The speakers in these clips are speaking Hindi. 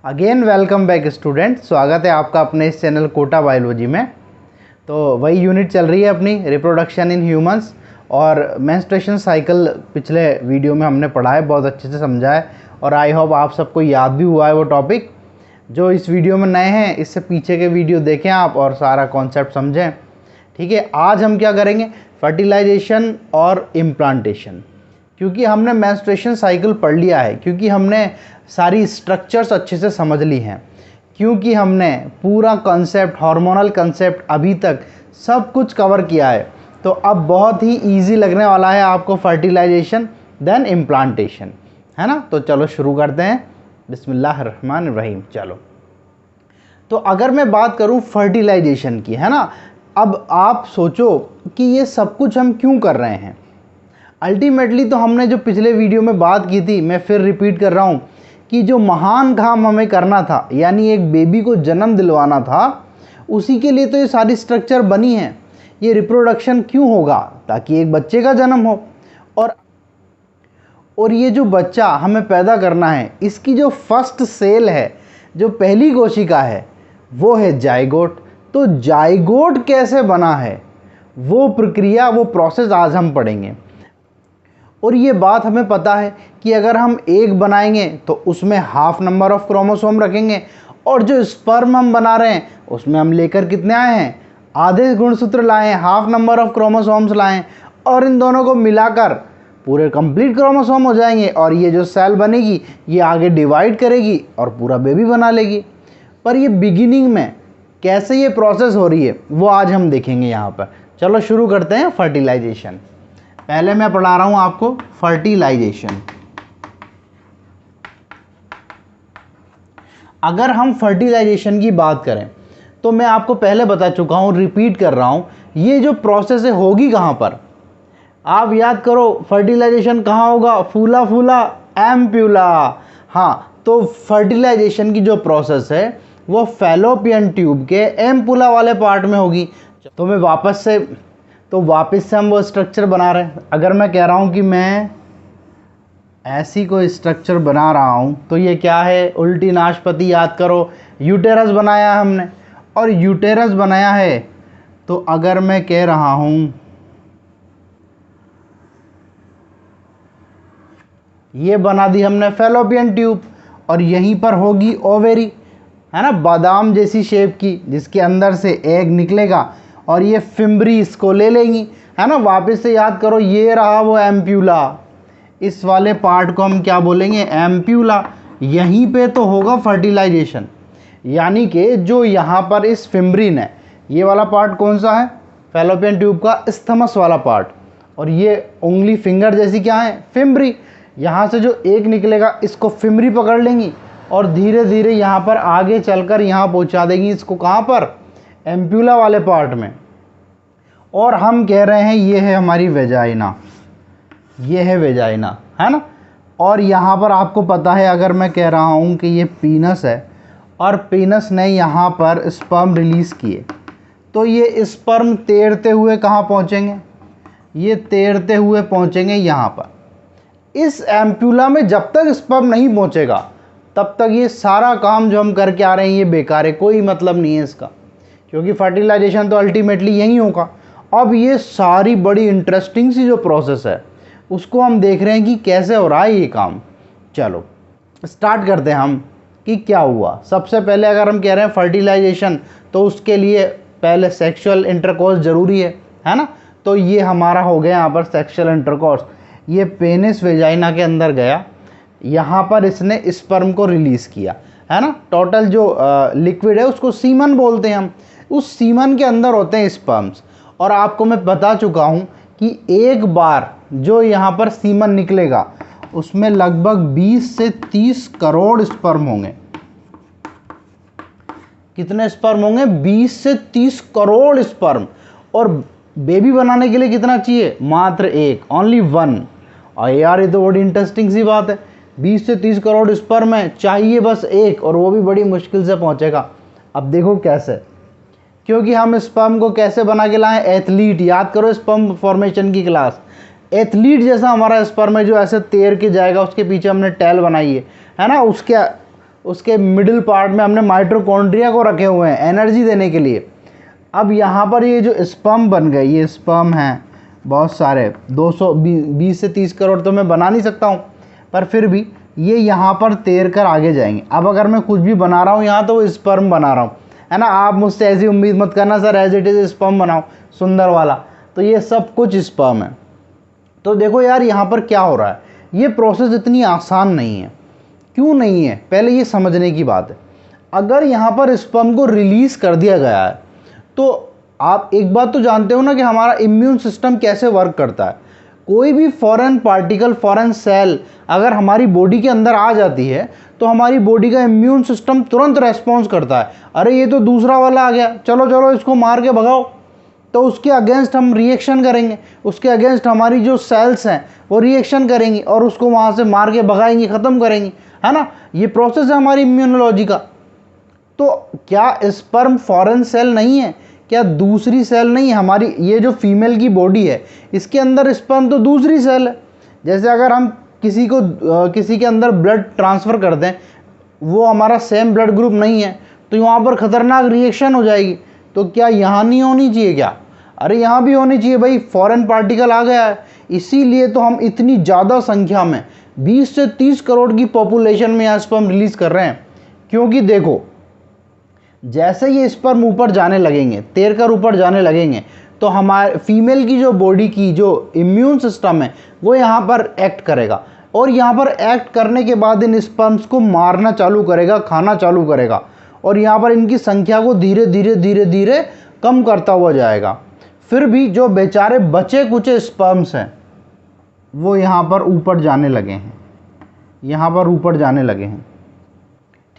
Again welcome back student. स्वागत है आपका अपने इस चैनल कोटा बायोलॉजी में। तो वही यूनिट चल रही है अपनी रिप्रोडक्शन इन ह्यूमंस और मेंस्ट्रुएशन साइकिल। पिछले वीडियो में हमने पढ़ा है, बहुत अच्छे से समझा है और आई होप आप सबको याद भी हुआ है वो टॉपिक। जो इस वीडियो में नए हैं इससे पीछे के वीडियो देखें आप और सारा कॉन्सेप्ट समझें। ठीक है, आज हम क्या करेंगे, फर्टिलाइजेशन और इम्प्लांटेशन। क्योंकि हमने मेंस्ट्रुएशन साइकिल पढ़ लिया है, क्योंकि हमने सारी स्ट्रक्चर्स अच्छे से समझ ली हैं, क्योंकि हमने पूरा कॉन्सेप्ट, हार्मोनल कॉन्सेप्ट अभी तक सब कुछ कवर किया है, तो अब बहुत ही इजी लगने वाला है आपको फर्टिलाइजेशन देन इम्प्लांटेशन, है ना। तो चलो शुरू करते हैं, बिस्मिल्लाहिर्रहमानिर्रहीम। चलो, तो अगर मैं बात करूं फर्टिलाइजेशन की, है ना, अब आप सोचो कि ये सब कुछ हम क्यों कर रहे हैं। अल्टीमेटली तो हमने जो पिछले वीडियो में बात की थी, मैं फिर रिपीट कर रहा हूँ कि जो महान काम हमें करना था, यानी एक बेबी को जन्म दिलवाना था, उसी के लिए तो ये सारी स्ट्रक्चर बनी है। ये रिप्रोडक्शन क्यों होगा, ताकि एक बच्चे का जन्म हो और ये जो बच्चा हमें पैदा करना है, इसकी जो फर्स्ट सेल है, जो पहली कोशिका है, वो है जाइगोट। तो जाइगोट कैसे बना है, वो प्रक्रिया, वो प्रोसेस आज हम पढ़ेंगे। और ये बात हमें पता है कि अगर हम एक बनाएंगे तो उसमें हाफ नंबर ऑफ क्रोमोसोम रखेंगे, और जो स्पर्म हम बना रहे हैं उसमें हम लेकर कितने आए हैं, आधे गुणसूत्र लाए हैं, हाफ नंबर ऑफ क्रोमोसोम्स लाए हैं, और इन दोनों को मिलाकर पूरे कंप्लीट क्रोमोसोम हो जाएंगे। और ये जो सेल बनेगी ये आगे डिवाइड करेगी और पूरा बेबी बना लेगी। पर ये बिगिनिंग में कैसे ये प्रोसेस हो रही है वो आज हम देखेंगे यहाँ पर। चलो शुरू करते हैं फर्टिलाइजेशन। पहले मैं पढ़ा रहा हूं आपको फर्टिलाइजेशन। अगर हम फर्टिलाइजेशन की बात करें तो मैं आपको पहले बता चुका हूं, रिपीट कर रहा हूं, ये जो प्रोसेस है होगी कहां पर। आप याद करो, फर्टिलाइजेशन कहां होगा, फूला फूला एम्प्यूला। हाँ, तो फर्टिलाइजेशन की जो प्रोसेस है वो फैलोपियन ट्यूब के एम्पुला वाले पार्ट में होगी। तो मैं वापस से हम वो स्ट्रक्चर बना रहे हैं। अगर मैं कह रहा हूँ कि मैं ऐसी कोई स्ट्रक्चर बना रहा हूँ तो ये क्या है, उल्टी नाशपाती। याद करो, यूटेरस बनाया हमने, और यूटेरस बनाया है तो अगर मैं कह रहा हूँ ये बना दी हमने फैलोपियन ट्यूब, और यहीं पर होगी ओवेरी, है ना, बादाम जैसी शेप की, जिसके अंदर से एग निकलेगा और ये फिम्बरी इसको ले लेंगी, है ना। वापस से याद करो, ये रहा वो एम्प्यूला, इस वाले पार्ट को हम क्या बोलेंगे, एम्प्यूला। यहीं पे तो होगा फर्टिलाइजेशन, यानी कि जो यहाँ पर इस फिम्ब्रिन है, ये वाला पार्ट कौन सा है, फैलोपियन ट्यूब का स्थमस वाला पार्ट, और ये उंगली फिंगर जैसी क्या है, फिम्बरी। यहाँ से जो एक निकलेगा इसको फिम्बरी पकड़ लेंगी और धीरे धीरे यहाँ पर आगे चलकर यहाँ पहुँचा देंगी इसको, कहाँ पर, एम्प्यूला वाले पार्ट में। और हम कह रहे हैं ये है हमारी वेजाइना, ये है वेजाइना, है ना। और यहाँ पर आपको पता है, अगर मैं कह रहा हूँ कि ये पीनस है और पीनस ने यहाँ पर स्पर्म रिलीज़ किए, तो ये स्पर्म तैरते हुए कहाँ पहुँचेंगे, ये तैरते हुए पहुँचेंगे यहाँ पर। इस एम्प्यूला में जब तक स्पर्म नहीं पहुँचेगा तब तक ये सारा काम जो हम करके आ रहे हैं ये बेकार है, कोई मतलब नहीं है इसका, क्योंकि फर्टिलाइजेशन तो अल्टीमेटली यही होगा। अब ये सारी बड़ी इंटरेस्टिंग सी जो प्रोसेस है उसको हम देख रहे हैं कि कैसे हो रहा है ये काम। चलो स्टार्ट करते हैं हम कि क्या हुआ। सबसे पहले अगर हम कह रहे हैं फर्टिलाइजेशन, तो उसके लिए पहले सेक्सुअल इंटरकोर्स ज़रूरी है ना। तो ये हमारा हो गया यहाँ पर सेक्सुअल इंटरकोर्स। ये पेनिस वेजाइना के अंदर गया, यहाँ पर इसने स्पर्म को रिलीज़ किया, है ना। टोटल जो लिक्विड है उसको सीमन बोलते हैं हम। उस सीमन के अंदर होते हैं स्पर्म्स, और आपको मैं बता चुका हूँ कि एक बार जो यहाँ पर सीमन निकलेगा उसमें लगभग 20 से 30 करोड़ स्पर्म होंगे। कितने स्पर्म होंगे, 20 से 30 करोड़ स्पर्म। और बेबी बनाने के लिए कितना चाहिए, मात्र एक, ओनली वन। और यार ये तो बड़ी इंटरेस्टिंग सी बात है, 20 से 30 करोड़ स्पर्म है, चाहिए बस एक, और वो भी बड़ी मुश्किल से पहुंचेगा। अब देखो कैसे, क्योंकि हम स्पर्म को कैसे बना के लाएं, एथलीट। याद करो स्पर्म फॉर्मेशन की क्लास, एथलीट जैसा हमारा स्पर्म है जो ऐसे तैर के जाएगा, उसके पीछे हमने टैल बनाई है ना। उसके मिडिल पार्ट में हमने माइटोकॉन्ड्रिया को रखे हुए हैं एनर्जी देने के लिए। अब यहाँ पर ये जो स्पर्म बन गए, ये स्पर्म हैं बहुत सारे, 220 से 30 करोड़ तो मैं बना नहीं सकता हूँ, पर फिर भी ये यहाँ पर तैर कर आगे जाएंगे। अब अगर मैं कुछ भी बना रहा हूँ यहाँ तो वो स्पर्म बना रहा हूँ, है ना। आप मुझसे ऐसी उम्मीद मत करना sir as it is sperm बनाओ सुंदर वाला, तो ये सब कुछ स्पर्म है। तो देखो यार यहाँ पर क्या हो रहा है, ये प्रोसेस इतनी आसान नहीं है। क्यों नहीं है, पहले ये समझने की बात है। अगर यहाँ पर स्पर्म को रिलीज़ कर दिया गया है तो आप एक बात तो जानते हो ना कि हमारा इम्यून सिस्टम कैसे वर्क करता है। कोई भी फॉरेन पार्टिकल, फॉरेन सेल अगर हमारी बॉडी के अंदर आ जाती है तो हमारी बॉडी का इम्यून सिस्टम तुरंत रेस्पॉन्स करता है, अरे ये तो दूसरा वाला आ गया, चलो चलो इसको मार के भगाओ। तो उसके अगेंस्ट हम रिएक्शन करेंगे, उसके अगेंस्ट हमारी जो सेल्स हैं वो रिएक्शन करेंगी और उसको वहाँ से मार के भगाएंगी, ख़त्म करेंगी, है ना। ये प्रोसेस है हमारी इम्यूनोलॉजी का। तो क्या स्पर्म फॉरेन सेल नहीं है, क्या दूसरी सेल नहीं है? हमारी ये जो फीमेल की बॉडी है इसके अंदर स्पर्म तो दूसरी सेल है। जैसे अगर हम किसी के अंदर ब्लड ट्रांसफ़र कर दें, वो हमारा सेम ब्लड ग्रुप नहीं है तो यहाँ पर ख़तरनाक रिएक्शन हो जाएगी। तो क्या यहाँ नहीं होनी चाहिए क्या? अरे यहाँ भी होनी चाहिए भाई, फॉरेन पार्टिकल आ गया है। इसीलिए तो हम इतनी ज़्यादा संख्या में 20 से 30 करोड़ की पॉपुलेशन में यहाँ स्पर्म रिलीज़ कर रहे हैं। क्योंकि देखो जैसे ये स्पर्म ऊपर जाने लगेंगे, तैर कर ऊपर जाने लगेंगे, तो हमारे फीमेल की जो बॉडी की जो इम्यून सिस्टम है वो यहाँ पर एक्ट करेगा, और यहाँ पर एक्ट करने के बाद इन स्पर्म्स को मारना चालू करेगा, खाना चालू करेगा, और यहाँ पर इनकी संख्या को धीरे धीरे धीरे धीरे कम करता हुआ जाएगा। फिर भी जो बेचारे बचे कुचे स्पर्म्स हैं वो यहाँ पर ऊपर जाने लगे हैं, यहाँ पर ऊपर जाने लगे हैं।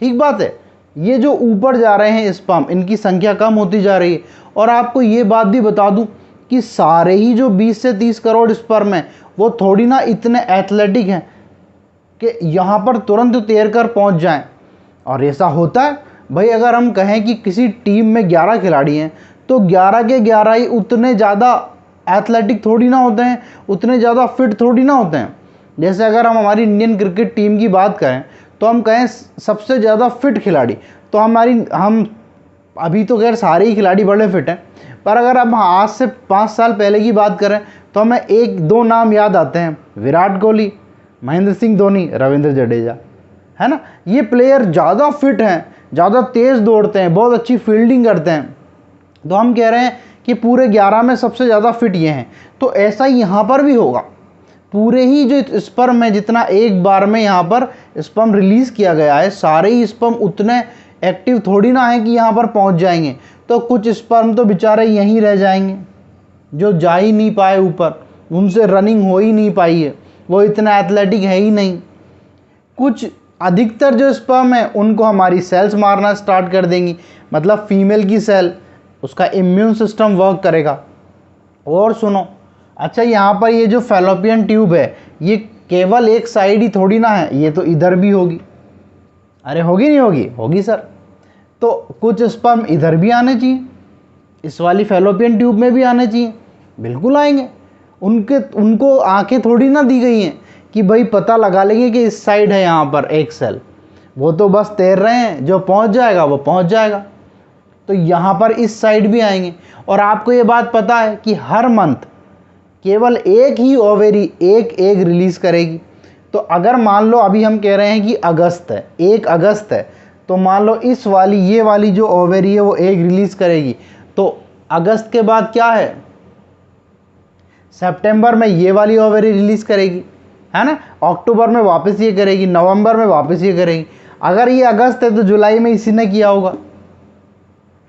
ठीक बात है, ये जो ऊपर जा रहे हैं स्पर्म, इनकी संख्या कम होती जा रही है। और आपको ये बात भी बता दूं कि सारे ही जो 20 से 30 करोड़ स्पर्म हैं वो थोड़ी ना इतने एथलेटिक हैं कि यहाँ पर तुरंत तैर कर पहुँच जाएं। और ऐसा होता है भाई, अगर हम कहें कि किसी टीम में 11 खिलाड़ी हैं तो 11 के 11 ही उतने ज़्यादा एथलेटिक थोड़ी ना होते हैं, उतने ज़्यादा फिट थोड़ी ना होते हैं। जैसे अगर हम हमारी इंडियन क्रिकेट टीम की बात करें तो हम कहें सबसे ज़्यादा फिट खिलाड़ी, तो हम अभी तो खैर सारे ही खिलाड़ी बड़े फिट हैं, पर अगर हम आज से 5 साल पहले की बात करें तो हमें 1-2 नाम याद आते हैं, विराट कोहली, महेंद्र सिंह धोनी, रविंद्र जडेजा, है ना। ये प्लेयर ज़्यादा फिट हैं, ज़्यादा तेज़ दौड़ते हैं, बहुत अच्छी फील्डिंग करते हैं, तो हम कह रहे हैं कि पूरे 11 में सबसे ज़्यादा फिट ये हैं। तो ऐसा ही यहाँ पर भी होगा, पूरे ही जो स्पर्म है, जितना एक बार में यहाँ पर स्पर्म रिलीज़ किया गया है, सारे ही स्पर्म उतने एक्टिव थोड़ी ना है कि यहाँ पर पहुँच जाएंगे। तो कुछ स्पर्म तो बेचारे यहीं रह जाएंगे, जो जा ही नहीं पाए ऊपर, उनसे रनिंग हो ही नहीं पाई है, वो इतना एथलेटिक है ही नहीं। कुछ अधिकतर जो स्पर्म है उनको हमारी सेल्स मारना स्टार्ट कर देंगी, मतलब फीमेल की सेल, उसका इम्यून सिस्टम वर्क करेगा। और सुनो, अच्छा यहाँ पर ये जो फैलोपियन ट्यूब है ये केवल एक साइड ही थोड़ी ना है, ये तो इधर भी होगी। अरे होगी नहीं होगी? होगी सर। तो कुछ स्पर्म इधर भी आने चाहिए, इस वाली फैलोपियन ट्यूब में भी आने चाहिए, बिल्कुल आएंगे। उनको आंखें थोड़ी ना दी गई हैं कि भाई पता लगा लेंगे कि इस साइड है यहाँ पर एक सेल, वो तो बस तैर रहे हैं, जो पहुँच जाएगा वो पहुँच जाएगा। तो यहाँ पर इस साइड भी आएंगे। और आपको ये बात पता है कि हर मंथ केवल एक ही ओवेरी एक एग रिलीज़ करेगी। तो अगर मान लो अभी हम कह रहे हैं कि अगस्त है, 1 अगस्त है, तो मान लो ये वाली जो ओवेरी है वो एग रिलीज़ करेगी, तो अगस्त के बाद क्या है, सितंबर में ये वाली ओवेरी रिलीज़ करेगी, है ना। अक्टूबर में वापस ये करेगी, नवंबर में वापस ये करेगी। अगर ये अगस्त है तो जुलाई में इसी ने किया होगा।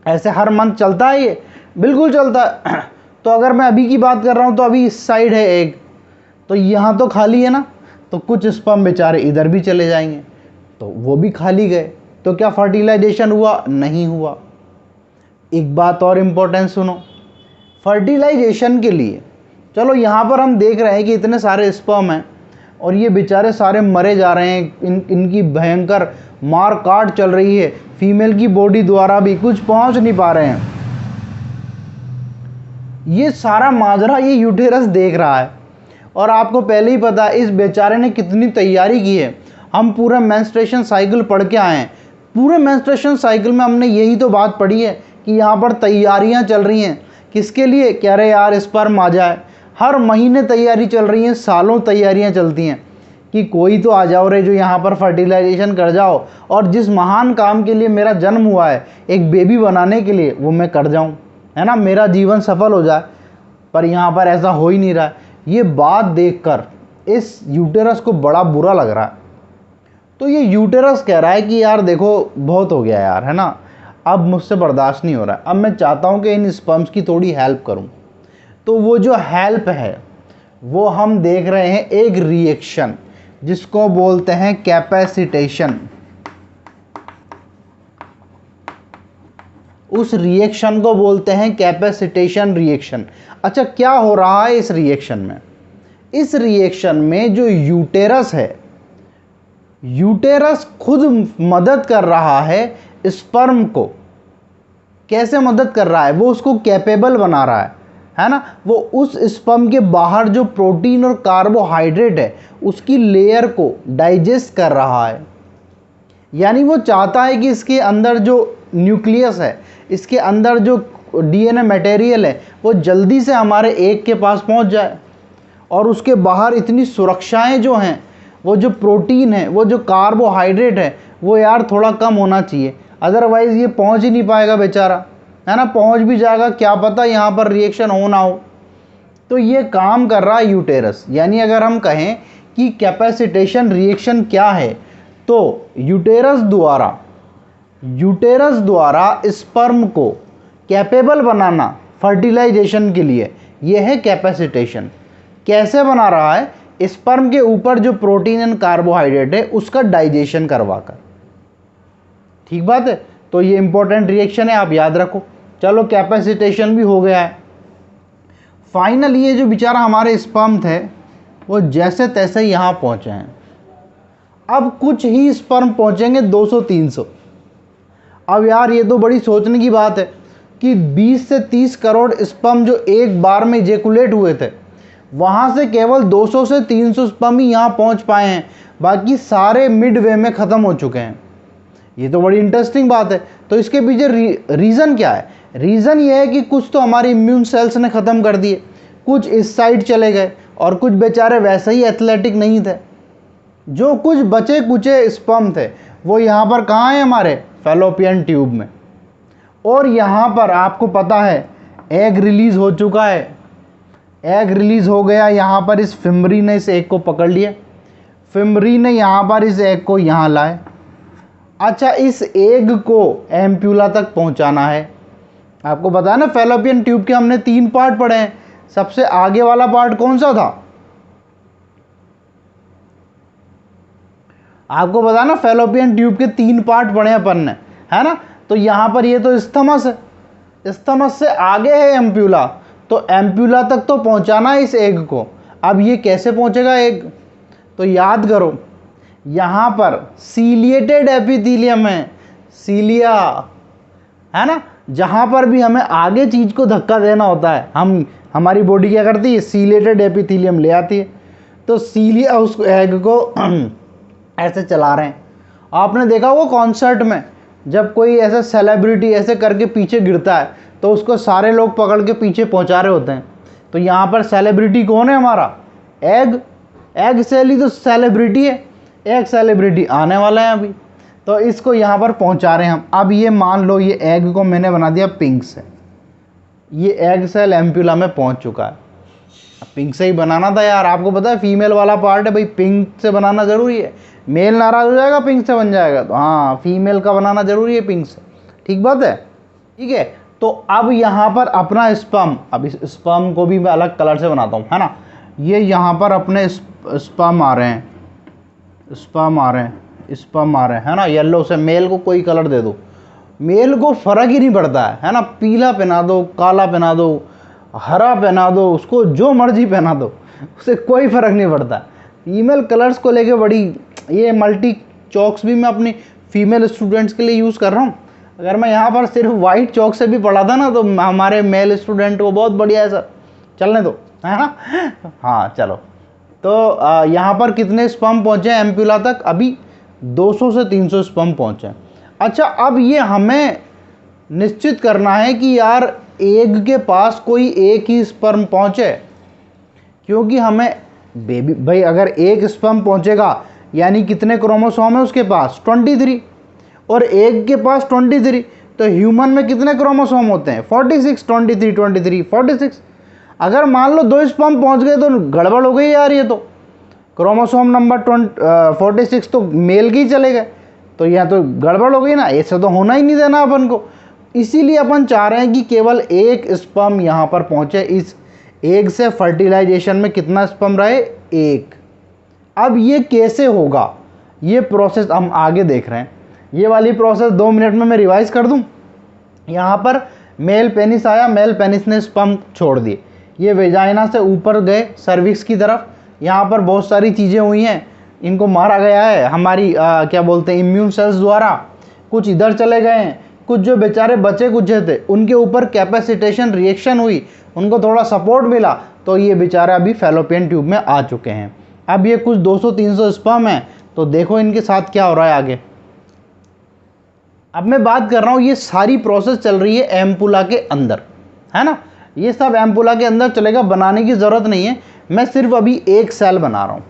ऐसे हर मंथ चलता है ये, बिल्कुल चलता है। तो अगर मैं अभी की बात कर रहा हूँ तो अभी इस साइड है एग, तो यहाँ तो खाली है ना, तो कुछ स्पर्म बेचारे इधर भी चले जाएंगे, तो वो भी खाली गए। तो क्या फर्टिलाइजेशन हुआ? नहीं हुआ। एक बात और इम्पोर्टेंट सुनो, फर्टिलाइजेशन के लिए चलो यहाँ पर हम देख रहे हैं कि इतने सारे स्पर्म हैं और ये बेचारे सारे मरे जा रहे हैं, इनकी भयंकर मार काट चल रही है, फीमेल की बॉडी द्वारा भी कुछ पहुँच नहीं पा रहे हैं। ये सारा माजरा ये यूटेरस देख रहा है, और आपको पहले ही पता है इस बेचारे ने कितनी तैयारी की है। हम पूरा मेंस्ट्रुएशन साइकिल पढ़ के आए हैं। पूरे मेंस्ट्रुएशन साइकिल में हमने यही तो बात पढ़ी है कि यहाँ पर तैयारियाँ चल रही हैं। किसके लिए? कह रहे यार स्पर्म आ जाए। हर महीने तैयारी चल रही है, सालों तैयारियाँ चलती हैं कि कोई तो आ जाओ रे जो यहाँ पर फर्टिलाइजेशन कर जाओ, और जिस महान काम के लिए मेरा जन्म हुआ है, एक बेबी बनाने के लिए, वो मैं कर जाऊँ, है ना, मेरा जीवन सफल हो जाए। पर यहाँ पर ऐसा हो ही नहीं रहा है। ये बात देखकर इस यूटेरस को बड़ा बुरा लग रहा है। तो ये यूटेरस कह रहा है कि यार देखो बहुत हो गया यार, है ना, अब मुझसे बर्दाश्त नहीं हो रहा है, अब मैं चाहता हूँ कि इन स्पर्म्स की थोड़ी हेल्प करूँ। तो वो जो हेल्प है वो हम देख रहे हैं एक रिएक्शन जिसको बोलते हैं कैपेसिटेशन। उस रिएक्शन को बोलते हैं कैपेसिटेशन रिएक्शन। अच्छा, क्या हो रहा है इस रिएक्शन में? इस रिएक्शन में जो यूटेरस है, यूटेरस खुद मदद कर रहा है स्पर्म को। कैसे मदद कर रहा है? वो उसको कैपेबल बना रहा है ना। वो उस स्पर्म के बाहर जो प्रोटीन और कार्बोहाइड्रेट है उसकी लेयर को डाइजेस्ट कर रहा है। यानी वो चाहता है कि इसके अंदर जो न्यूक्लियस है, इसके अंदर जो डीएनए मटेरियल है, वो जल्दी से हमारे एग के पास पहुंच जाए, और उसके बाहर इतनी सुरक्षाएं जो हैं, वो जो प्रोटीन है, वो जो कार्बोहाइड्रेट है, वो यार थोड़ा कम होना चाहिए, अदरवाइज़ ये पहुंच ही नहीं पाएगा बेचारा, है ना। पहुंच भी जाएगा, क्या पता यहाँ पर रिएक्शन हो ना हो। तो ये काम कर रहा है यूटेरस। यानी अगर हम कहें कि कैपेसिटेशन रिएक्शन क्या है, तो यूटेरस द्वारा स्पर्म को कैपेबल बनाना फर्टिलाइजेशन के लिए, यह है कैपेसिटेशन। कैसे बना रहा है? स्पर्म के ऊपर जो प्रोटीन एंड कार्बोहाइड्रेट है उसका डाइजेशन करवाकर। ठीक बात है। तो ये इंपॉर्टेंट रिएक्शन है, आप याद रखो। चलो, कैपेसिटेशन भी हो गया है। फाइनली ये जो बेचारा हमारे स्पर्म थे वो जैसे तैसे यहाँ पहुँचे हैं। अब कुछ ही स्पर्म पहुँचेंगे 200-300। अब यार ये तो बड़ी सोचने की बात है कि 20 से 30 करोड़ स्पर्म जो एक बार में इजेकुलेट हुए थे, वहाँ से केवल 200 से 300 स्पर्म ही यहाँ पहुँच पाए हैं, बाकी सारे मिड वे में ख़त्म हो चुके हैं। ये तो बड़ी इंटरेस्टिंग बात है। तो इसके पीछे रीज़न क्या है? रीज़न ये है कि कुछ तो हमारे इम्यून सेल्स ने ख़त्म कर दिए, कुछ इस साइड चले गए, और कुछ बेचारे वैसे ही एथलेटिक नहीं थे। जो कुछ बचे कुचे स्पर्म थे वो यहाँ पर कहाँ हैं? हमारे फैलोपियन ट्यूब में। और यहाँ पर आपको पता है एग रिलीज़ हो चुका है। एग रिलीज़ हो गया, यहाँ पर इस फिमरी ने इस एग को पकड़ लिया, फिमरी ने यहाँ पर इस एग को यहाँ लाए। अच्छा, इस एग को एम्प्यूला तक पहुँचाना है। आपको पता है ना, फैलोपियन ट्यूब के हमने 3 पार्ट पढ़े हैं। सबसे आगे वाला पार्ट कौन सा था? आपको पता है ना, फैलोपियन ट्यूब के 3 पार्ट पढ़े हैं अपन ने, है ना। तो यहाँ पर ये तो स्थमस है, स्थमस से आगे है एम्प्यूला। तो एम्प्यूला तक तो पहुँचाना है इस एग को। अब ये कैसे पहुँचेगा एग? तो याद करो, यहाँ पर सीलिएटेड एपिथेलियम है, सीलिया, है ना। जहाँ पर भी हमें आगे चीज़ को धक्का देना होता है, हमारी बॉडी क्या करती है? सीलिएटेड एपिथेलियम ले आती है। तो सीलिया उस एग को ऐसे चला रहे हैं। आपने देखा वो कॉन्सर्ट में जब कोई ऐसा सेलिब्रिटी ऐसे करके पीछे गिरता है तो उसको सारे लोग पकड़ के पीछे पहुंचा रहे होते हैं। तो यहाँ पर सेलिब्रिटी कौन है? हमारा एग सेल ही तो सेलिब्रिटी है। एग सेलिब्रिटी आने वाला है अभी, तो इसको यहाँ पर पहुँचा रहे हैं हम। अब ये मान लो ये एग को मैंने बना दिया पिंक से, ये एग सेल एम्प्यूला में पहुँच चुका है। पिंक से ही बनाना था यार, आपको पता है फीमेल वाला पार्ट है भाई, पिंक से बनाना ज़रूरी है। मेल नाराज़ हो जाएगा पिंक से बन जाएगा, तो हाँ, फीमेल का बनाना ज़रूरी है पिंक से। ठीक बात है, ठीक है। तो अब यहाँ पर अपना स्पर्म, अब इस स्पर्म को भी मैं अलग कलर से बनाता हूँ, है ना। ये यहाँ पर अपने स्पर्म आ रहे हैं, स्पर्म आ रहे हैं, है ना। येलो से मेल को कोई कलर दे दो, मेल को फ़र्क ही नहीं पड़ता है ना। पीला पहना दो, काला पहना दो, हरा पहना दो, उसको जो मर्जी पहना दो, उससे कोई फ़र्क नहीं पड़ता। फीमेल कलर्स को लेके बड़ी, ये मल्टी चॉक्स भी मैं अपनी फीमेल स्टूडेंट्स के लिए यूज़ कर रहा हूँ। अगर मैं यहाँ पर सिर्फ वाइट चॉक से भी पढ़ा था ना तो हमारे मेल स्टूडेंट को बहुत बढ़िया है सर, चलने दो, है ना। हाँ चलो, तो यहाँ पर कितने स्पर्म पहुँचे हैं एम्पुला तक? अभी 200 से 300 स्पर्म पहुँचे। अच्छा, अब ये हमें निश्चित करना है कि यार एग के पास कोई एक ही स्पर्म पहुँचे, क्योंकि हमें बेबी भाई अगर एक स्पर्म पहुँचेगा यानी कितने क्रोमोसोम है उसके पास? 23, और एग के पास 23, तो ह्यूमन में कितने क्रोमोसोम होते हैं? 46, 23 23 46। अगर मान लो 2 स्पर्म पहुंच गए तो गड़बड़ हो गई यार, ये तो क्रोमोसोम नंबर 46 तो मेल के ही चले गए, तो यह तो गड़बड़ हो गई ना, ऐसा तो होना ही नहीं देना अपन को। इसीलिए अपन चाह रहे हैं कि केवल एक स्पर्म यहाँ पर पहुँचे, इस एग से फर्टिलाइजेशन में कितना स्पर्म रहे? एक। अब ये कैसे होगा, ये प्रोसेस हम आगे देख रहे हैं। ये वाली प्रोसेस 2 मिनट में मैं रिवाइज कर दूं। यहाँ पर मेल पेनिस आया, मेल पेनिस ने स्पर्म छोड़ दिए, ये वेजाइना से ऊपर गए सर्विक्स की तरफ। यहाँ पर बहुत सारी चीज़ें हुई हैं, इनको मारा गया है हमारी क्या बोलते हैं इम्यून सेल्स द्वारा। कुछ इधर चले गए हैं, कुछ जो बेचारे बचे कुछ थे उनके ऊपर कैपेसिटेशन रिएक्शन हुई, उनको थोड़ा सपोर्ट मिला, तो ये बेचारे अभी फैलोपियन ट्यूब में आ चुके हैं। अब ये कुछ 200-300 स्पर्म हैं, तो देखो इनके साथ क्या हो रहा है आगे। अब मैं बात कर रहा हूँ, ये सारी प्रोसेस चल रही है एम्पुला के अंदर, है ना, ये सब एम्पुला के अंदर चलेगा, बनाने की ज़रूरत नहीं है। मैं सिर्फ अभी एक सेल बना रहा हूँ।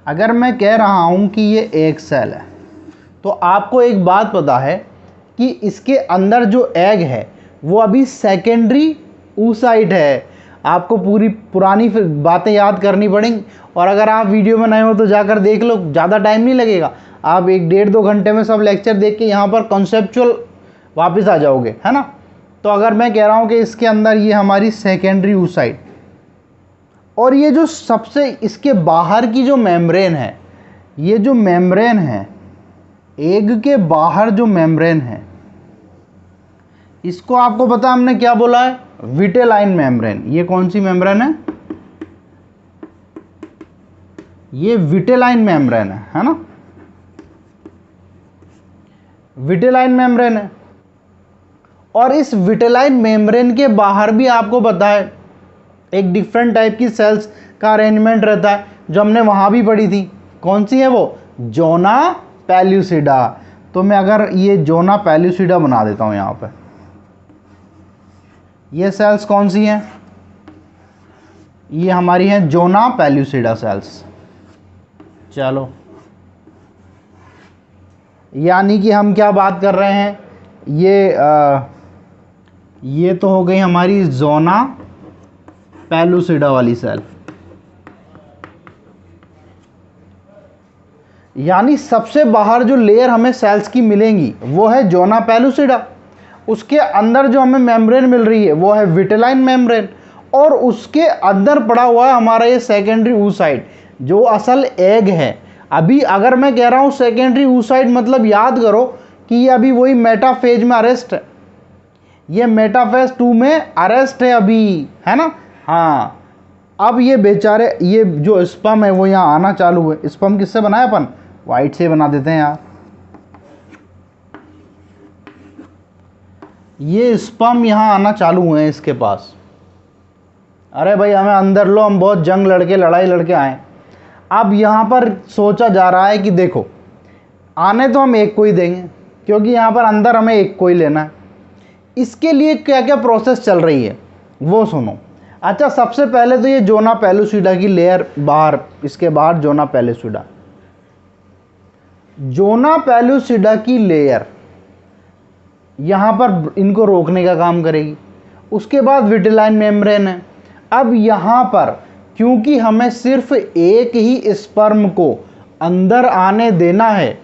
अगर मैं कह रहा हूँ कि ये एक सेल है, तो आपको एक बात पता है कि इसके अंदर जो एग है वो अभी सेकेंडरी oocyte है। आपको पूरी पुरानी फिर बातें याद करनी पड़ेंगी, और अगर आप वीडियो में नए हो तो जाकर देख लो, ज़्यादा टाइम नहीं लगेगा, आप 1-1.5-2 घंटे में सब लेक्चर देख के यहाँ पर कॉन्सेप्चुअल वापस आ जाओगे, है ना। तो अगर मैं कह रहा हूँ कि इसके अंदर ये हमारी सेकेंडरी oocyte, और ये जो सबसे इसके बाहर की जो मेम्ब्रेन है, ये जो मेम्ब्रेन है एग के बाहर जो मेम्ब्रेन है, इसको आपको पता हमने क्या बोला है? Vitelline membrane. ये कौन सी मेम्ब्रेन है? ये विटेलाइन मेम्ब्रेन है ना, विटेलाइन मेम्ब्रेन है। और इस विटेलाइन मेम्ब्रेन के बाहर भी आपको पता है एक डिफरेंट टाइप की सेल्स का अरेंजमेंट रहता है, जो हमने वहाँ भी पढ़ी थी। कौन सी है वो? जोना पेल्यूसिडा। तो मैं अगर ये जोना पेल्यूसिडा बना देता हूँ यहाँ पे, ये सेल्स कौन सी हैं? ये हमारी हैं जोना पेल्यूसिडा सेल्स। चलो, यानी कि हम क्या बात कर रहे हैं, ये तो हो गई हमारी जोना पेल्यूसिडा वाली सेल। यानी सबसे बाहर जो लेयर हमें सेल्स की मिलेंगी वो है जोना पेल्यूसिडा। उसके अंदर जो हमें मेम्ब्रेन मिल रही है वो है विटेलाइन मेम्ब्रेन, और उसके अंदर पड़ा हुआ है हमारा ये सेकेंडरी oocyte जो असल एग है। अभी अगर मैं कह रहा हूँ सेकेंडरी oocyte, मतलब याद करो कि ये अभी वही मेटाफेज में अरेस्ट है, ये मेटाफेज 2 में अरेस्ट है अभी, है ना। हाँ, अब ये बेचारे ये जो स्पर्म है वो यहाँ आना चालू हुए। स्पर्म किससे बनाया अपन? वाइट से बना देते हैं यार। ये स्पर्म यहाँ आना चालू हुए हैं इसके पास। अरे भाई हमें अंदर लो, हम बहुत जंग लड़के लड़ाई लड़के आए। अब यहाँ पर सोचा जा रहा है कि देखो, आने तो हम एक को ही देंगे क्योंकि यहाँ पर अंदर हमें एक को ही लेना है। इसके लिए क्या क्या प्रोसेस चल रही है वो सुनो। अच्छा, सबसे पहले तो ये जोना पेल्यूसिडा की लेयर बाहर, इसके बाहर जोना पेल्यूसिडा, जोना पेल्यूसिडा की लेयर यहाँ पर इनको रोकने का काम करेगी। उसके बाद विटेलाइन मेम्ब्रेन है। अब यहाँ पर क्योंकि हमें सिर्फ एक ही स्पर्म को अंदर आने देना है,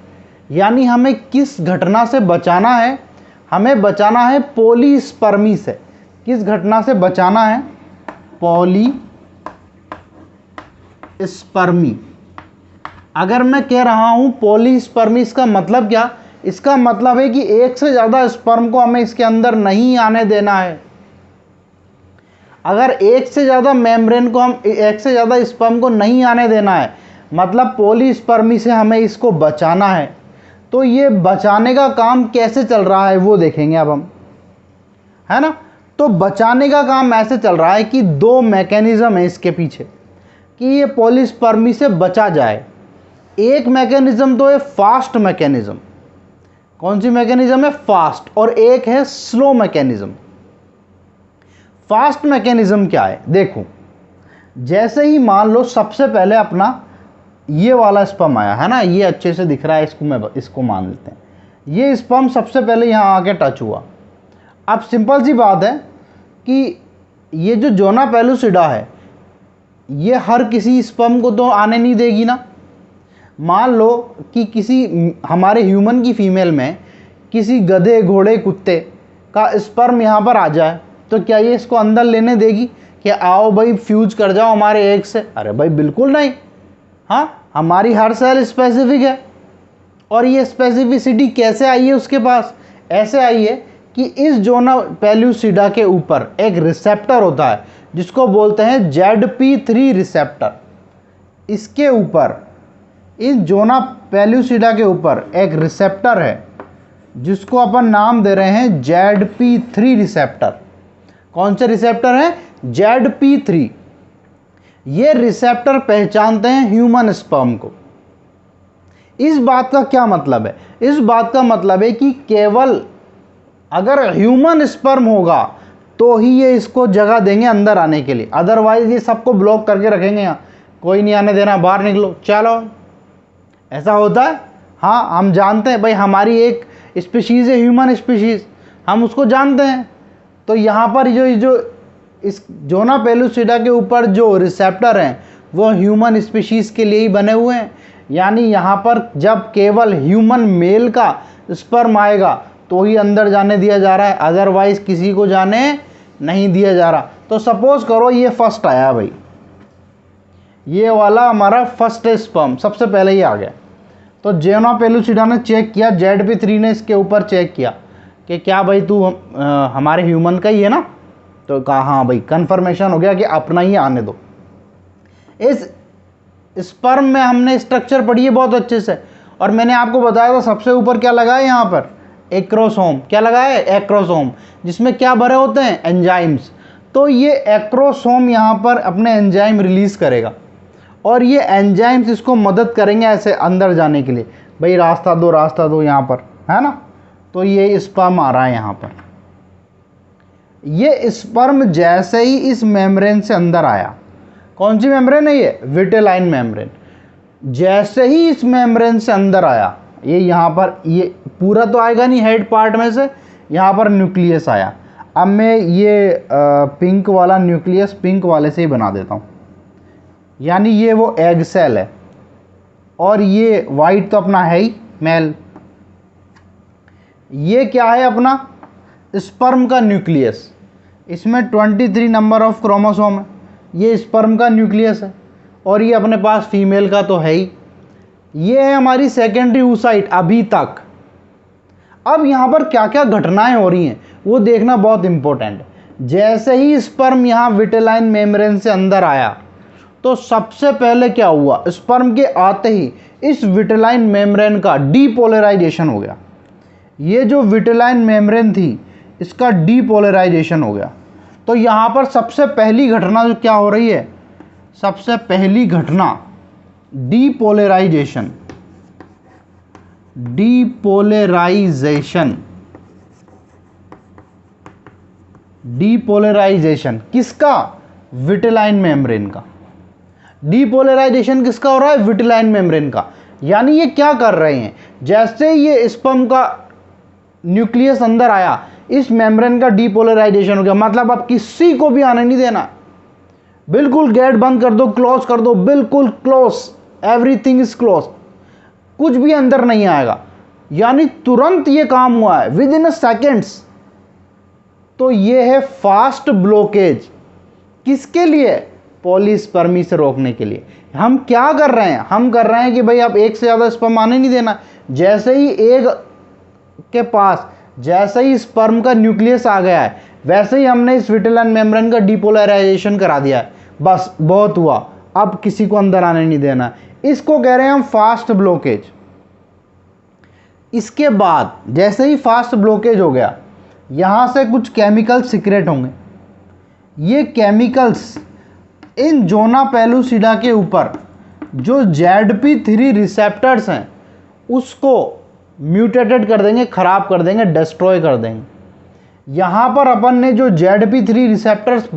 यानी हमें किस घटना से बचाना है? हमें बचाना है पॉलीस्पर्मी से। किस घटना से बचाना है? पॉलीस्पर्मी। अगर मैं कह रहा हूं पॉलीस्पर्मी, इसका मतलब क्या? इसका मतलब है कि एक से ज़्यादा स्पर्म को हमें इसके अंदर नहीं आने देना है। अगर एक से ज़्यादा मेम्ब्रेन को हम, एक से ज़्यादा स्पर्म को नहीं आने देना है, मतलब पॉलीस्पर्मी से हमें इसको बचाना है। तो ये बचाने का काम कैसे चल रहा है वो देखेंगे अब हम, है ना। तो बचाने का काम ऐसे चल रहा है कि 2 मैकेनिज्म है इसके पीछे, कि ये पॉलीस्पर्मी से बचा जाए। एक मैकेनिज्म तो है फास्ट मैकेनिज्म। कौन सी मैकेनिज्म है? फास्ट। और एक है स्लो मैकेनिज्म। फास्ट मैकेनिज्म क्या है? देखो, जैसे ही मान लो सबसे पहले अपना ये वाला स्पर्म आया है ना, ये अच्छे से दिख रहा है, इसको मान लेते हैं। ये स्पर्म सबसे पहले यहाँ आके टच हुआ। अब सिंपल सी बात है कि ये जो जोना पेलुसिडा है ये हर किसी स्पर्म को तो आने नहीं देगी ना। मान लो कि किसी हमारे ह्यूमन की फीमेल में किसी गधे, घोड़े, कुत्ते का स्पर्म यहाँ पर आ जाए तो क्या ये इसको अंदर लेने देगी कि आओ भाई फ्यूज कर जाओ हमारे एग से? अरे भाई बिल्कुल नहीं। हाँ, हमारी हर सेल स्पेसिफिक है। और ये स्पेसिफिसिटी कैसे आई है उसके पास? ऐसे आई है कि इस जोना पेलुसिडा के ऊपर एक रिसेप्टर होता है जिसको बोलते हैं ZP3 रिसेप्टर। इसके ऊपर, इस जोना पेलुसिडा के ऊपर एक रिसेप्टर है जिसको अपन नाम दे रहे हैं ZP3 रिसेप्टर। कौन से रिसेप्टर है? ZP3। ये रिसेप्टर पहचानते हैं ह्यूमन स्पर्म को। इस बात का क्या मतलब है? इस बात का मतलब है कि केवल अगर ह्यूमन स्पर्म होगा तो ही ये इसको जगह देंगे अंदर आने के लिए, अदरवाइज ये सबको ब्लॉक करके रखेंगे। यहाँ कोई नहीं आने देना, बाहर निकलो, चलो। ऐसा होता है? हाँ, हम जानते हैं भाई, हमारी एक स्पीशीज़ है ह्यूमन स्पीशीज़, हम उसको जानते हैं। तो यहाँ पर जो इस जोना पेलुसिडा के ऊपर जो रिसेप्टर हैं वो ह्यूमन स्पीशीज़ के लिए ही बने हुए हैं। यानी यहाँ पर जब केवल ह्यूमन मेल का स्पर्म आएगा तो ही अंदर जाने दिया जा रहा है, अदरवाइज किसी को जाने नहीं दिया जा रहा। तो सपोज करो ये फर्स्ट आया भाई, ये वाला हमारा फर्स्ट स्पर्म सबसे पहले ही आ गया। तो जोना पेलुसिडा ने चेक किया, ZP3 ने इसके ऊपर चेक किया कि क्या भाई तू हमारे ह्यूमन का ही है ना? तो कहा हाँ भाई, कंफर्मेशन हो गया कि अपना ही आने दो। इस स्पर्म में हमने स्ट्रक्चर पढ़ी है बहुत अच्छे से, और मैंने आपको बताया था सबसे ऊपर क्या लगा है यहाँ पर? एक्रोसोम। क्या लगा है? एक्रोसोम, जिसमें क्या भरे होते हैं? एंजाइम्स। तो ये एक्रोसोम यहाँ पर अपने एंजाइम रिलीज करेगा और ये एंजाइम्स इसको मदद करेंगे ऐसे अंदर जाने के लिए, भाई रास्ता दो यहाँ पर, है ना? तो ये स्पर्म आ रहा है यहाँ पर। ये स्पर्म जैसे ही इस मेम्ब्रेन से अंदर आया, कौन सी मेम्ब्रेन है ये? Vitelline membrane. जैसे ही इस मेम्ब्रेन से अंदर आया, ये यहाँ पर, ये पूरा तो आएगा नहीं हेड पार्ट में से, यहाँ पर न्यूक्लियस आया। अब मैं ये पिंक वाला न्यूक्लियस पिंक वाले से ही बना देता हूँ, यानी ये वो एग सेल है, और ये वाइट तो अपना है ही मेल। ये क्या है? अपना स्पर्म का न्यूक्लियस। इसमें 23 नंबर ऑफ क्रोमोसोम है, ये स्पर्म का न्यूक्लियस है, और ये अपने पास फीमेल का तो है ही। ये है हमारी सेकेंडरी oocyte अभी तक। अब यहाँ पर क्या क्या घटनाएं हो रही हैं वो देखना बहुत इंपॉर्टेंट है। जैसे ही स्पर्म यहाँ विटेलाइन मेम्ब्रेन से अंदर आया तो सबसे पहले क्या हुआ? स्पर्म के आते ही इस विटेलाइन मेम्ब्रेन का डीपोलराइजेशन हो गया। ये जो विटेलाइन मेम्ब्रेन थी इसका डीपोलराइजेशन हो गया। तो यहाँ पर सबसे पहली घटना जो क्या हो रही है? सबसे पहली घटना डीपोलराइजेशन। डीपोलराइजेशन, डीपोलराइजेशन किसका? विटेलाइन मेम्ब्रेन का। डीपोलराइजेशन किसका हो रहा है? विटेलाइन मेम्ब्रेन का। यानी ये क्या कर रहे हैं? जैसे ये स्पर्म का न्यूक्लियस अंदर आया, इस मेम्ब्रेन का डीपोलराइजेशन हो गया। मतलब अब किसी को भी आने नहीं देना, बिल्कुल गेट बंद कर दो, क्लोज कर दो, बिल्कुल क्लोज, एवरीथिंग इज क्लोज, कुछ भी अंदर नहीं आएगा। यानी तुरंत ये काम हुआ है, विद इन सेकेंड्स। तो ये है फास्ट ब्लॉकेज। किसके लिए? पॉलीस्पर्मी से रोकने के लिए। हम क्या कर रहे हैं? हम कर रहे हैं कि भाई अब एक से ज़्यादा स्पर्म आने नहीं देना। जैसे ही एग के पास, जैसे ही स्पर्म का न्यूक्लियस आ गया है, वैसे ही हमने इस विटेलाइन मेम्ब्रेन का डीपोलराइजेशन करा दिया है। बस बहुत हुआ, अब किसी को अंदर आने नहीं देना। इसको कह रहे हैं हम फास्ट ब्लॉकेज। इसके बाद जैसे ही फास्ट ब्लॉकेज हो गया, यहाँ से कुछ केमिकल्स सीक्रेट होंगे। ये केमिकल्स इन जोना पेलुसिडा के ऊपर जो ZP3 रिसेप्टर्स हैं उसको म्यूटेटेड कर देंगे, ख़राब कर देंगे, डिस्ट्रॉय कर देंगे। यहाँ पर अपन ने जो ZP3 रिसेप्टर्स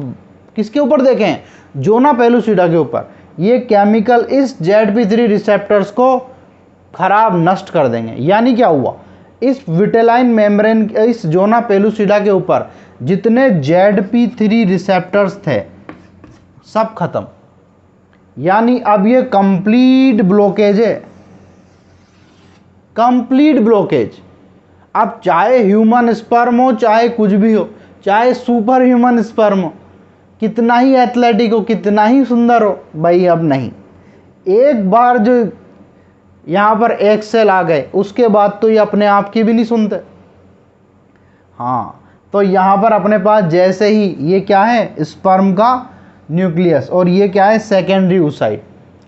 किसके ऊपर देखे हैं, जोना पेलुसिडा के ऊपर, ये केमिकल इस ZP3 रिसेप्टर्स को खराब नष्ट कर देंगे। यानी क्या हुआ, इस विटेलाइन मेम्ब्रेन, इस जोना पेलुसिडा के ऊपर जितने ZP3 रिसेप्टर्स थे सब खत्म। यानी अब ये कंप्लीट ब्लॉकेज है, कंप्लीट ब्लॉकेज। अब चाहे ह्यूमन स्पर्म हो, चाहे कुछ भी हो, चाहे सुपर ह्यूमन स्पर्म हो, कितना ही एथलेटिक हो, कितना ही सुंदर हो, भाई अब नहीं। एक बार जो यहाँ पर एक सेल आ गए उसके बाद तो ये अपने आप की भी नहीं सुनते। हाँ, तो यहाँ पर अपने पास जैसे ही ये क्या है, स्पर्म का न्यूक्लियस, और ये क्या है, सेकेंडरी oocyte।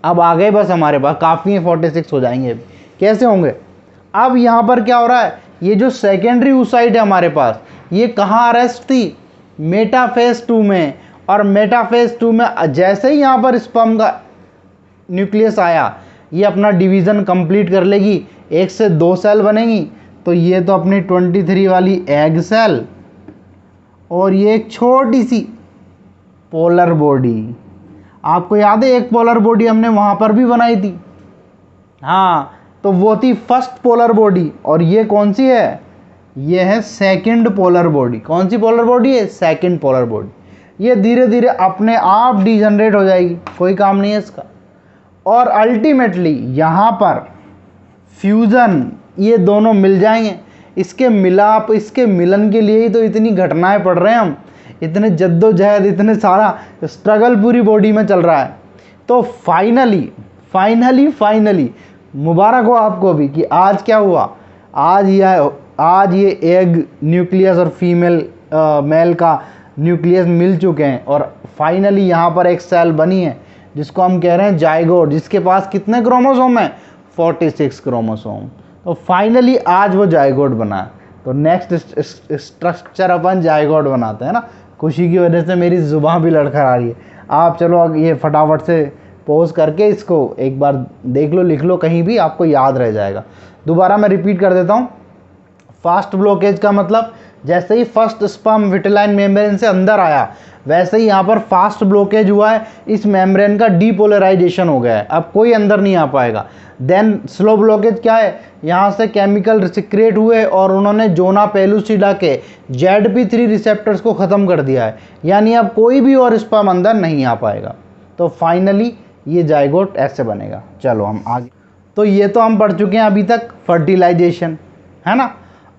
अब आ गए बस हमारे पास, काफ़ी है, 46 हो जाएंगे। कैसे होंगे, अब यहाँ पर क्या हो रहा है, ये जो सेकेंडरी oocyte है हमारे पास, ये कहाँ अरेस्ट थी, मेटाफेज 2 में। और मेटाफेज 2 में जैसे ही यहाँ पर स्पर्म का न्यूक्लियस आया, ये अपना डिवीज़न कंप्लीट कर लेगी, 1 से 2 सेल बनेंगी। तो ये तो अपनी 23 वाली एग सेल, और ये एक छोटी सी पोलर बॉडी। आपको याद है एक पोलर बॉडी हमने वहाँ पर भी बनाई थी, हाँ, तो वो थी फर्स्ट पोलर बॉडी। और ये कौन सी है, ये है सेकंड पोलर बॉडी। कौन सी पोलर बॉडी है, सेकंड पोलर बॉडी। ये धीरे धीरे अपने आप डिजनरेट हो जाएगी, कोई काम नहीं है इसका। और अल्टीमेटली यहाँ पर फ्यूज़न, ये दोनों मिल जाएंगे। इसके मिलाप, इसके मिलन के लिए ही तो इतनी घटनाएं पढ़ रहे हैं हम, इतने जद्दोजहद, इतने सारा स्ट्रगल पूरी बॉडी में चल रहा है। तो फाइनली मुबारक हो आपको भी कि आज क्या हुआ, आज ये एग न्यूक्लियस और फीमेल मेल का न्यूक्लियस मिल चुके हैं, और फाइनली यहाँ पर एक सेल बनी है जिसको हम कह रहे हैं जाइगोट, जिसके पास कितने क्रोमोसोम हैं, 46 क्रोमोसोम। तो फाइनली आज वो जाइगोट बना। तो नेक्स्ट स्ट्रक्चर अपन जाइगोट बनाते हैं ना। खुशी की वजह से मेरी जुबान भी लड़खड़ा रही है। आप चलो अब ये फटाफट से पॉज करके इसको एक बार देख लो, लिख लो, कहीं भी आपको याद रह जाएगा। दोबारा मैं रिपीट कर देता हूँ। फास्ट ब्लॉकेज का मतलब जैसे ही फर्स्ट स्पर्म विटेलाइन मेम्ब्रेन से अंदर आया, वैसे ही यहाँ पर फास्ट ब्लॉकेज हुआ है, इस मेम्ब्रेन का डीपोलराइजेशन हो गया है, अब कोई अंदर नहीं आ पाएगा। देन स्लो ब्लॉकेज क्या है, यहाँ से केमिकल सिक्रेट हुए और उन्होंने जोना पेलुसिडा के ZP3 रिसेप्टर्स को ख़त्म कर दिया है, यानी अब कोई भी और स्पर्म अंदर नहीं आ पाएगा। तो फाइनली ये जाइगोट ऐसे बनेगा। चलो हम आगे। तो ये तो हम पढ़ चुके हैं अभी तक फर्टिलाइजेशन, है ना।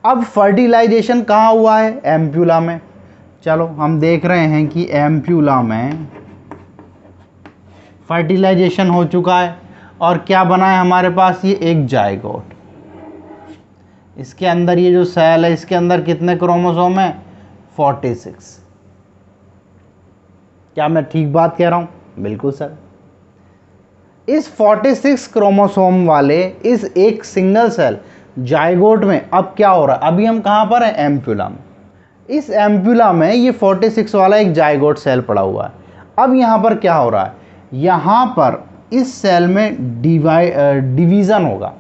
अब फर्टिलाइजेशन कहाँ हुआ है, एम्प्यूला में। चलो हम देख रहे हैं कि एम्प्यूला में फर्टिलाइजेशन हो चुका है, और क्या बना है हमारे पास, ये एक जाइगोट। इसके अंदर ये जो सेल है, इसके अंदर कितने क्रोमोसोम है, 46। क्या मैं ठीक बात कह रहा हूँ, बिल्कुल सर। इस 46 क्रोमोसोम वाले इस एक सिंगल सेल जाइगोट में अब क्या हो रहा है, अभी हम कहाँ पर हैं, एम्प्यूला में। इस एम्प्यूला में ये 46 वाला एक जाइगोट सेल पड़ा हुआ है। अब यहाँ पर क्या हो रहा है, यहाँ पर इस सेल में डिवीज़न होगा।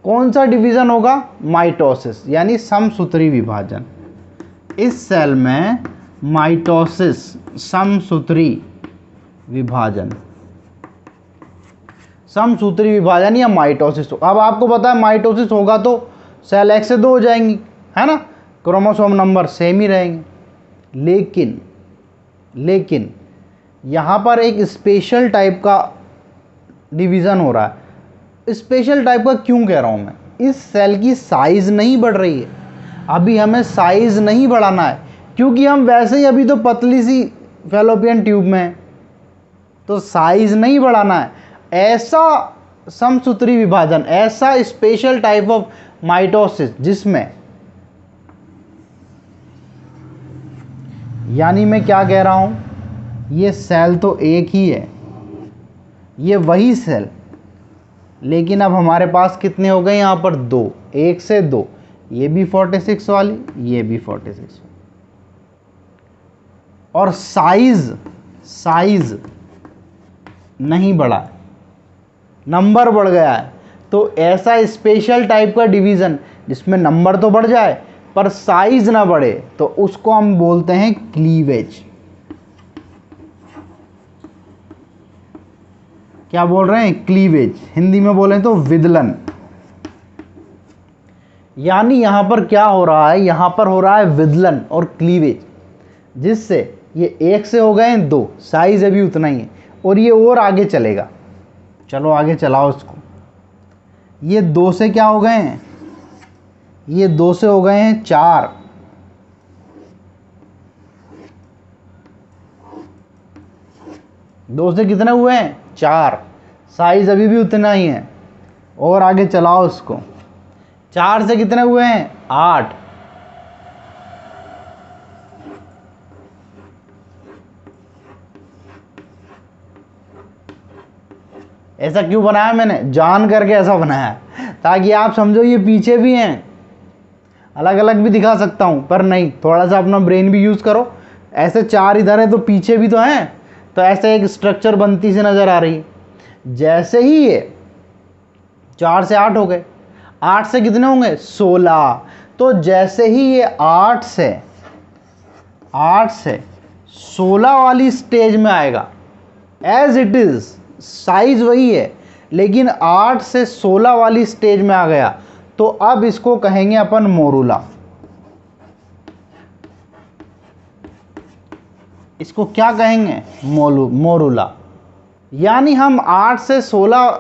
कौन सा डिवीज़न होगा, माइटोसिस, यानी समसूत्री विभाजन। इस सेल में माइटोसिस, समसूत्री विभाजन, समसूत्री विभाजन या माइटोसिस। अब आपको पता है माइटोसिस होगा तो सेल 1 से 2 हो जाएंगी, है ना, क्रोमोसोम नंबर सेम ही रहेंगे। लेकिन यहाँ पर एक स्पेशल टाइप का डिवीज़न हो रहा है। स्पेशल टाइप का क्यों कह रहा हूँ मैं, इस सेल की साइज़ नहीं बढ़ रही है, अभी हमें साइज़ नहीं बढ़ाना है, क्योंकि हम वैसे ही अभी तो पतली सी फैलोपियन ट्यूब में हैं, तो साइज़ नहीं बढ़ाना है। ऐसा समसूत्री विभाजन, ऐसा स्पेशल टाइप ऑफ माइटोसिस जिसमें, यानी मैं क्या कह रहा हूँ, ये सेल तो एक ही है, ये वही सेल, लेकिन अब हमारे पास कितने हो गए यहाँ पर, 2, 1 से 2, ये भी 46 वाली, ये भी 46, और साइज नहीं बढ़ा, नंबर बढ़ गया है। तो ऐसा स्पेशल टाइप का डिवीज़न जिसमें नंबर तो बढ़ जाए पर साइज ना बढ़े, तो उसको हम बोलते हैं क्लीवेज। क्या बोल रहे हैं? क्लीवेज। हिंदी में बोलें तो विदलन। यानी यहां पर क्या हो रहा है? यहां पर हो रहा है विदलन और क्लीवेज, जिससे ये एक से हो गए 2, साइज अभी उतना ही है और ये और आगे चलेगा। चलो आगे चलाओ इसको। ये 2 से क्या हो गए हैं? ये 2 से हो गए हैं 4, दो से कितने हुए हैं? 4, साइज अभी भी उतना ही है। और आगे चलाओ इसको। 4 से कितने हुए हैं? 8, ऐसा क्यों बनाया मैंने? जान करके ऐसा बनाया ताकि आप समझो ये पीछे भी हैं। अलग अलग भी दिखा सकता हूं पर नहीं, थोड़ा सा अपना ब्रेन भी यूज़ करो। ऐसे 4 इधर है तो पीछे भी तो हैं, तो ऐसे एक स्ट्रक्चर बनती सी नज़र आ रही। जैसे ही ये 4 से 8 हो गए, 8 से कितने होंगे? 16। तो जैसे ही ये 8 से 16 वाली स्टेज में आएगा, एज इट इज़ साइज वही है, लेकिन 8 से 16 वाली स्टेज में आ गया, तो अब इसको कहेंगे अपन मोरूला। इसको क्या कहेंगे? मोरूला। यानी हम 8 से 16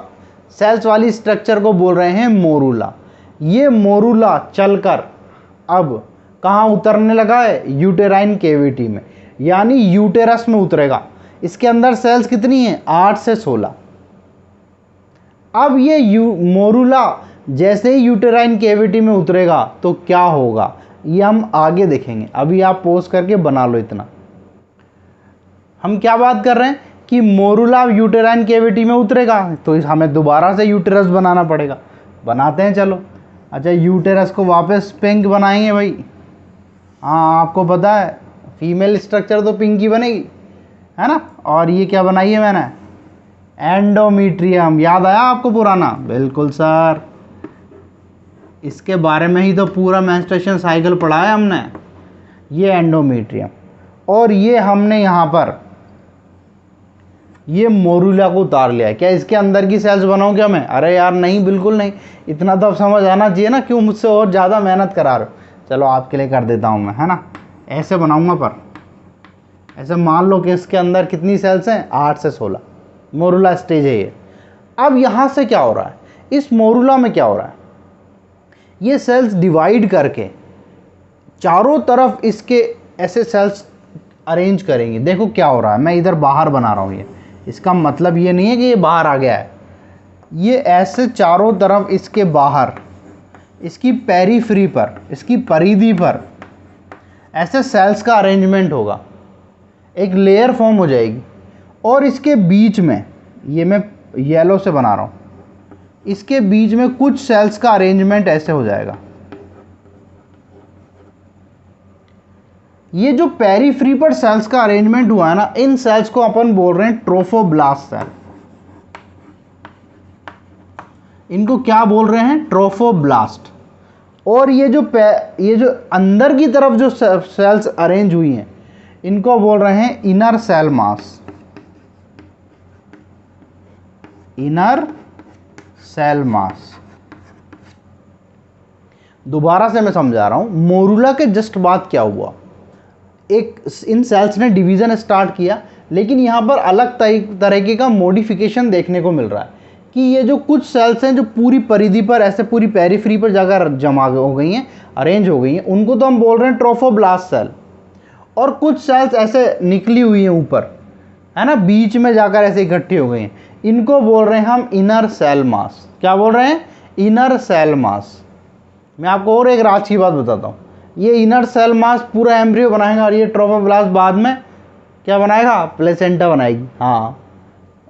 सेल्स वाली स्ट्रक्चर को बोल रहे हैं मोरूला। ये मोरूला चलकर अब कहाँ उतरने लगा है? यूटेराइन केविटी में, यानी यूटेरस में उतरेगा। इसके अंदर सेल्स कितनी हैं? 8 से 16। अब ये मोरूला जैसे ही यूटेराइन केविटी में उतरेगा तो क्या होगा, ये हम आगे देखेंगे। अभी आप पॉज करके बना लो इतना। हम क्या बात कर रहे हैं कि मोरूला यूटेराइन केविटी में उतरेगा तो हमें दोबारा से यूटेरस बनाना पड़ेगा। बनाते हैं चलो। अच्छा, यूटेरस को वापस पिंक बनाएंगे भाई। हाँ, आपको पता है फीमेल स्ट्रक्चर तो पिंक ही बनेगी, है ना। और ये क्या बनाई है मैंने? एंडोमीट्रियम। याद आया आपको पुराना? बिल्कुल सर, इसके बारे में ही तो पूरा मेंस्ट्रुएशन साइकिल पढ़ा है हमने। ये एंडोमीट्रियम, और ये हमने यहाँ पर ये मोरूला को उतार लिया। क्या इसके अंदर की सेल्स बनाऊँ क्या मैं? अरे यार नहीं, बिल्कुल नहीं। इतना तो अब समझ आना चाहिए ना, क्यों मुझसे और ज़्यादा मेहनत करा रहे हो। चलो आपके लिए कर देता हूँ मैं, है ना। ऐसे बनाऊँगा, पर ऐसे मान लो कि इसके अंदर कितनी सेल्स हैं? 8 से 16। मोरूला स्टेज है ये। अब यहाँ से क्या हो रहा है? इस मोरूला में क्या हो रहा है? ये सेल्स डिवाइड करके चारों तरफ इसके ऐसे सेल्स अरेंज करेंगे। देखो क्या हो रहा है, मैं इधर बाहर बना रहा हूँ। ये इसका मतलब ये नहीं है कि ये बाहर आ गया है। ये ऐसे चारों तरफ इसके बाहर, इसकी पेरीफ्री पर, इसकी परिधि पर ऐसे सेल्स का अरेंजमेंट होगा। एक लेयर फॉर्म हो जाएगी और इसके बीच में, ये मैं येलो से बना रहा हूँ, इसके बीच में कुछ सेल्स का अरेंजमेंट ऐसे हो जाएगा। ये जो पेरीफ्री पर सेल्स का अरेंजमेंट हुआ है ना, इन सेल्स को अपन बोल रहे हैं ट्रोफोब्लास्ट सेल। इनको क्या बोल रहे हैं? ट्रोफोब्लास्ट। और ये जो अंदर की तरफ जो सेल्स अरेंज हुई हैं, इनको बोल रहे हैं inner cell mass. Inner cell mass. दोबारा से मैं समझा रहा हूं। मोरूला के जस्ट बाद क्या हुआ? एक इन सेल्स ने डिवीज़न स्टार्ट किया, लेकिन यहाँ पर अलग तरीके का मॉडिफिकेशन देखने को मिल रहा है कि ये जो कुछ सेल्स हैं जो पूरी परिधि पर ऐसे पूरी पेरीफ्री पर जाकर जमा हो गई हैं, अरेंज हो गई हैं, उनको तो हम बोल रहे हैं ट्रोफोब्लास्ट सेल। और कुछ सेल्स ऐसे निकली हुई हैं ऊपर, है ना, बीच में जाकर ऐसे इकट्ठी हो गई हैं, इनको बोल रहे हैं हम इनर सेल मास। क्या बोल रहे हैं? Inner cell mass. मैं आपको और एक राज की बात बताता हूँ। ये इनर सेल मास पूरा एम्ब्रियो बनाएगा और ये ट्रोफोब्लास्ट बाद में क्या बनाएगा? प्लेसेंटा बनाएगी। हाँ,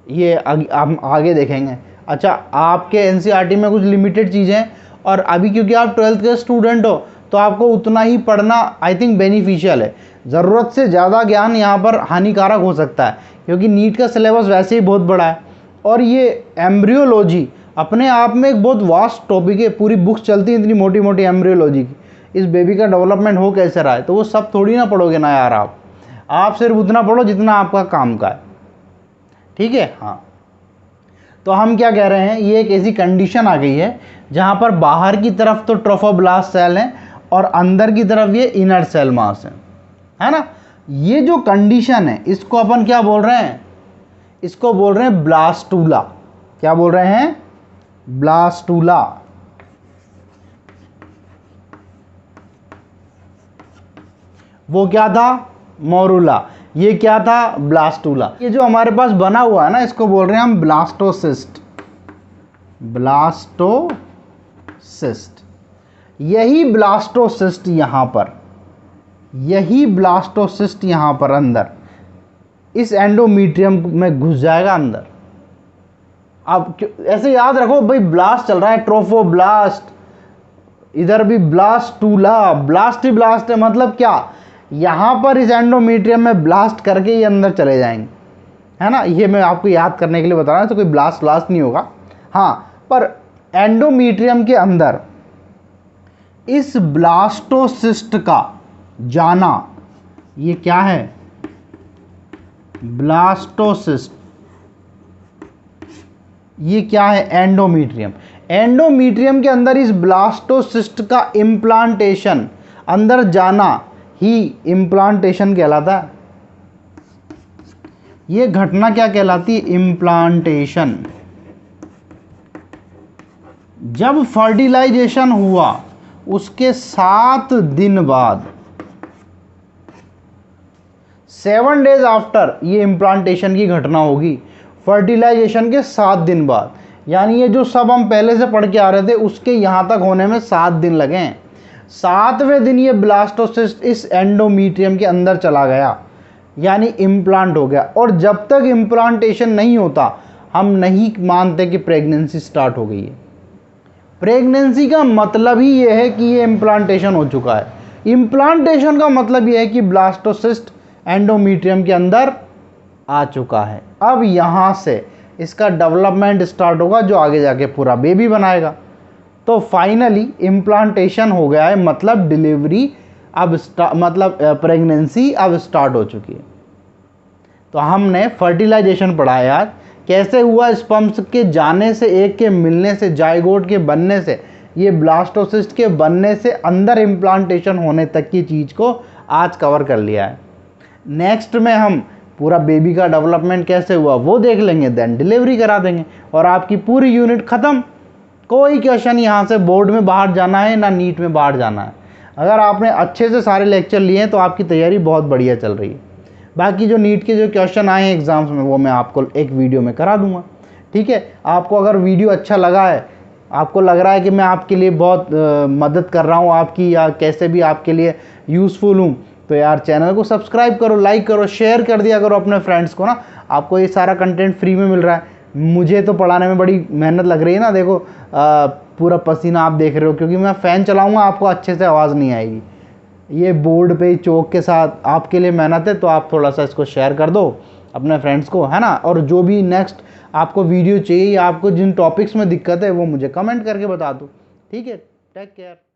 ये हम आगे देखेंगे। अच्छा, आपके एनसीईआरटी में कुछ लिमिटेड चीज़ें हैं, और अभी क्योंकि आप 12th के स्टूडेंट हो तो आपको उतना ही पढ़ना आई थिंक बेनिफिशियल है। ज़रूरत से ज़्यादा ज्ञान यहाँ पर हानिकारक हो सकता है, क्योंकि नीट का सिलेबस वैसे ही बहुत बड़ा है। और ये एम्ब्रियोलॉजी अपने आप में एक बहुत वास्ट टॉपिक है, पूरी बुक्स चलती हैं इतनी मोटी मोटी एम्ब्रियोलॉजी की, इस बेबी का डेवलपमेंट हो कैसे रहा है, तो वो सब थोड़ी ना पढ़ोगे ना यार आप सिर्फ उतना पढ़ो जितना आपका काम का है, ठीक है। हाँ, तो हम क्या कह रहे हैं, ये एक ऐसी कंडीशन आ गई है जहाँ पर बाहर की तरफ तो ट्रोफोब्लास्ट सेल हैं और अंदर की तरफ ये इनर सेल मास है ना। ये जो कंडीशन है इसको अपन क्या बोल रहे हैं, इसको बोल रहे हैं ब्लास्टूला। क्या बोल रहे हैं, ब्लास्टूला। वो क्या था, मोरूला। ये क्या था, ब्लास्टूला। ये जो हमारे पास बना हुआ है ना, इसको बोल रहे हैं हम ब्लास्टोसिस्ट। ब्लास्टोसिस्ट, यही ब्लास्टोसिस्ट यहां पर, यही ब्लास्टोसिस्ट यहां पर अंदर इस एंडोमीट्रियम में घुस जाएगा अंदर। अब ऐसे याद रखो भाई, ब्लास्ट चल रहा है, ट्रोफोब्लास्ट, इधर भी ब्लास्टूला, ब्लास्ट ही ब्लास्ट है, मतलब क्या, यहां पर इस एंडोमीट्रियम में ब्लास्ट करके ये अंदर चले जाएंगे, है ना। ये मैं आपको याद करने के लिए बता रहा हूं, तो कोई ब्लास्ट नहीं होगा। हाँ, पर एंडोमीट्रियम के अंदर इस ब्लास्टोसिस्ट का जाना, ये क्या है, ब्लास्टोसिस्ट, ये क्या है, एंडोमीट्रियम। एंडोमीट्रियम के अंदर इस ब्लास्टोसिस्ट का इम्प्लांटेशन, अंदर जाना ही इम्प्लांटेशन कहलाता है। ये घटना क्या कहलाती है, इम्प्लांटेशन। जब फर्टिलाइजेशन हुआ उसके 7 दिन बाद, 7 डेज आफ्टर ये इम्प्लांटेशन की घटना होगी, फर्टिलाइजेशन के 7 दिन बाद। यानी ये जो सब हम पहले से पढ़ के आ रहे थे उसके यहाँ तक होने में 7 दिन लगे हैं। 7वें दिन ये ब्लास्टोसिस्ट इस एंडोमीट्रियम के अंदर चला गया, यानी इम्प्लांट हो गया। और जब तक इम्प्लांटेशन नहीं होता हम नहीं मानते कि प्रेगनेंसी स्टार्ट हो गई है। प्रेगनेंसी का मतलब ही ये है कि ये इम्प्लांटेशन हो चुका है। इम्प्लांटेशन का मतलब ये है कि ब्लास्टोसिस्ट एंडोमीट्रियम के अंदर आ चुका है। अब यहाँ से इसका डेवलपमेंट स्टार्ट होगा जो आगे जाके पूरा बेबी बनाएगा। तो फाइनली इम्प्लांटेशन हो गया है, मतलब डिलीवरी अब मतलब प्रेगनेंसी अब स्टार्ट हो चुकी है। तो हमने फर्टिलाइजेशन पढ़ा है आज, कैसे हुआ, स्पर्म्स के जाने से, एक के मिलने से, जाइगोट के बनने से, ये ब्लास्टोसिस्ट के बनने से अंदर इम्प्लांटेशन होने तक की चीज़ को आज कवर कर लिया है। नेक्स्ट में हम पूरा बेबी का डेवलपमेंट कैसे हुआ वो देख लेंगे, देन डिलीवरी करा देंगे और आपकी पूरी यूनिट ख़त्म। कोई क्वेश्चन यहाँ से बोर्ड में बाहर जाना है ना नीट में बाहर जाना है। अगर आपने अच्छे से सारे लेक्चर लिए हैं तो आपकी तैयारी बहुत बढ़िया चल रही है। बाकी जो नीट के जो क्वेश्चन आए हैं एग्ज़ाम्स में वो मैं आपको एक वीडियो में करा दूंगा, ठीक है। आपको अगर वीडियो अच्छा लगा है, आपको लग रहा है कि मैं आपके लिए बहुत मदद कर रहा हूँ आपकी, या कैसे भी आपके लिए यूज़फुल हूँ, तो यार चैनल को सब्सक्राइब करो, लाइक करो, शेयर कर दिया करो अपने फ्रेंड्स को ना। आपको ये सारा कंटेंट फ्री में मिल रहा है। मुझे तो पढ़ाने में बड़ी मेहनत लग रही है ना, देखो पूरा पसीना आप देख रहे हो, क्योंकि मैं फ़ैन चलाऊँगा आपको अच्छे से आवाज़ नहीं आएगी। ये बोर्ड पे चौक के साथ आपके लिए मेहनत है, तो आप थोड़ा सा इसको शेयर कर दो अपने फ्रेंड्स को, है ना। और जो भी नेक्स्ट आपको वीडियो चाहिए या आपको जिन टॉपिक्स में दिक्कत है वो मुझे कमेंट करके बता दो, ठीक है। Take care.